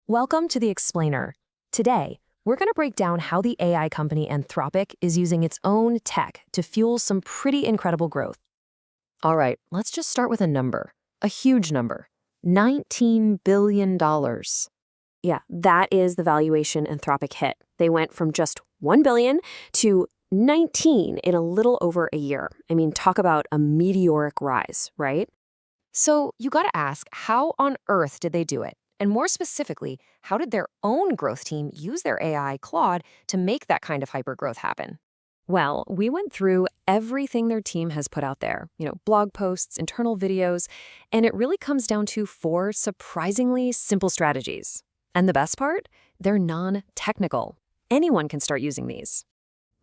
Welcome to The Explainer. Today, we're going to break down how the AI company Anthropic is using its own tech to fuel some pretty incredible growth. All right, let's just start with a number. A huge number. $19 billion. Yeah, that is the valuation Anthropic hit. They went from just $1 billion to 19 in a little over a year. I mean, talk about a meteoric rise, right? So you got to ask, how on earth did they do it? And more specifically, how did their own growth team use their AI, Claude, to make that kind of hypergrowth happen? Well, we went through everything their team has put out there, blog posts, internal videos, and it really comes down to 4 surprisingly simple strategies. And the best part? They're non-technical. Anyone can start using these.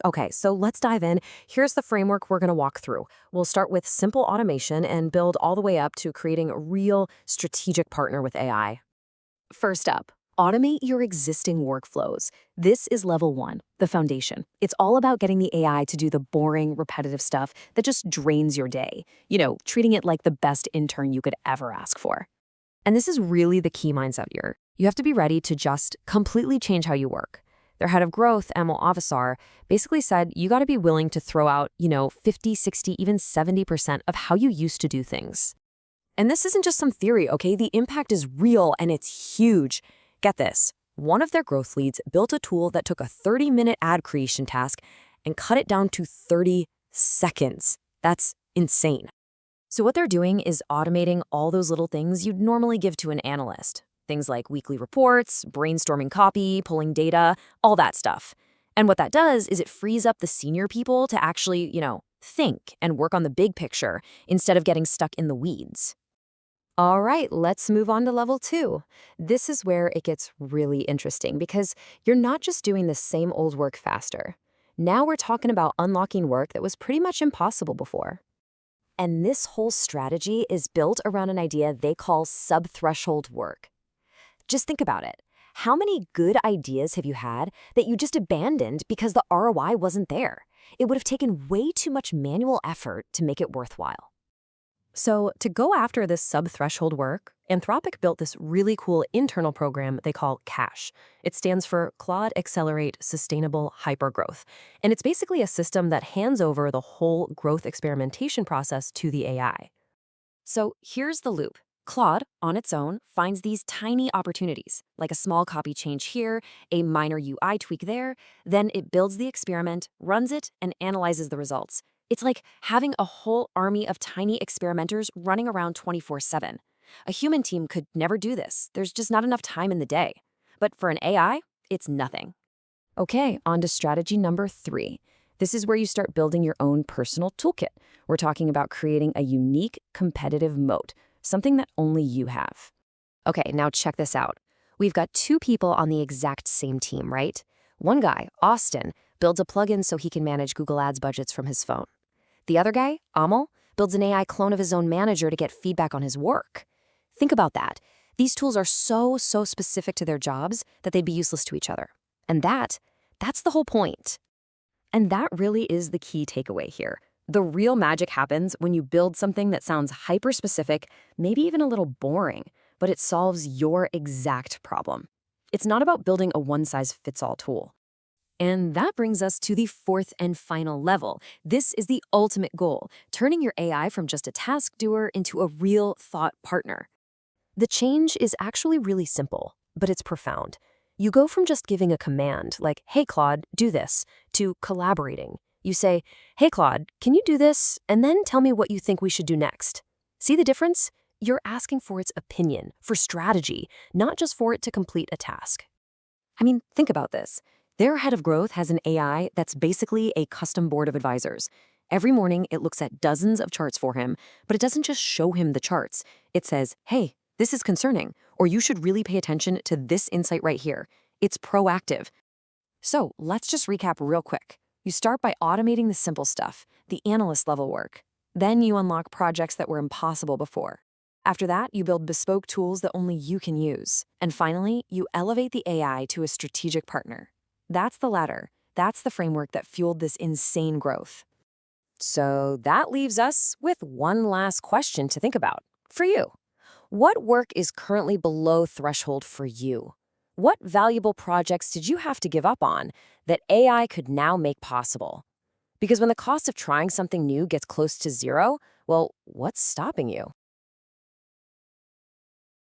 Okay, so let's dive in. Here's the framework we're going to walk through. We'll start with simple automation and build all the way up to creating a real strategic partner with AI. First up, automate your existing workflows. This is level 1, the foundation. It's all about getting the AI to do the boring, repetitive stuff that just drains your day. Treating it like the best intern you could ever ask for. And this is really the key mindset here. You have to be ready to just completely change how you work. Their head of growth, Emil Avasar, basically said you got to be willing to throw out, 50, 60, even 70% of how you used to do things. And this isn't just some theory, okay? The impact is real and it's huge. Get this. One of their growth leads built a tool that took a 30-minute ad creation task and cut it down to 30 seconds. That's insane. So what they're doing is automating all those little things you'd normally give to an analyst. Things like weekly reports, brainstorming copy, pulling data, all that stuff. And what that does is it frees up the senior people to actually, think and work on the big picture instead of getting stuck in the weeds. All right, let's move on to level 2. This is where it gets really interesting because you're not just doing the same old work faster. Now we're talking about unlocking work that was pretty much impossible before. And this whole strategy is built around an idea they call sub-threshold work. Just think about it. How many good ideas have you had that you just abandoned because the ROI wasn't there? It would have taken way too much manual effort to make it worthwhile. So to go after this sub-threshold work, Anthropic built this really cool internal program they call CASH. It stands for Claude Accelerate Sustainable Hypergrowth. And it's basically a system that hands over the whole growth experimentation process to the AI. So here's the loop. Claude, on its own, finds these tiny opportunities, like a small copy change here, a minor UI tweak there, then it builds the experiment, runs it, and analyzes the results. It's like having a whole army of tiny experimenters running around 24/7. A human team could never do this. There's just not enough time in the day. But for an AI, it's nothing. Okay, on to strategy number 3. This is where you start building your own personal toolkit. We're talking about creating a unique competitive moat, something that only you have. Okay, now check this out. We've got 2 people on the exact same team, right? One guy, Austin, builds a plugin so he can manage Google Ads budgets from his phone. The other guy, Amol, builds an AI clone of his own manager to get feedback on his work. Think about that. These tools are so specific to their jobs that they'd be useless to each other. And that's the whole point. And that really is the key takeaway here. The real magic happens when you build something that sounds hyper-specific, maybe even a little boring, but it solves your exact problem. It's not about building a one-size-fits-all tool. And that brings us to the 4th and final level. This is the ultimate goal, turning your AI from just a task doer into a real thought partner. The change is actually really simple, but it's profound. You go from just giving a command, like, hey, Claude, do this, to collaborating. You say, hey, Claude, can you do this? And then tell me what you think we should do next. See the difference? You're asking for its opinion, for strategy, not just for it to complete a task. I mean, think about this. Their head of growth has an AI that's basically a custom board of advisors. Every morning, it looks at dozens of charts for him, but it doesn't just show him the charts. It says, hey, this is concerning, or you should really pay attention to this insight right here. It's proactive. So let's just recap real quick. You start by automating the simple stuff, the analyst level work. Then you unlock projects that were impossible before. After that, you build bespoke tools that only you can use. And finally, you elevate the AI to a strategic partner. That's the ladder. That's the framework that fueled this insane growth. So that leaves us with one last question to think about for you. What work is currently below threshold for you? What valuable projects did you have to give up on that AI could now make possible? Because when the cost of trying something new gets close to zero, well, what's stopping you?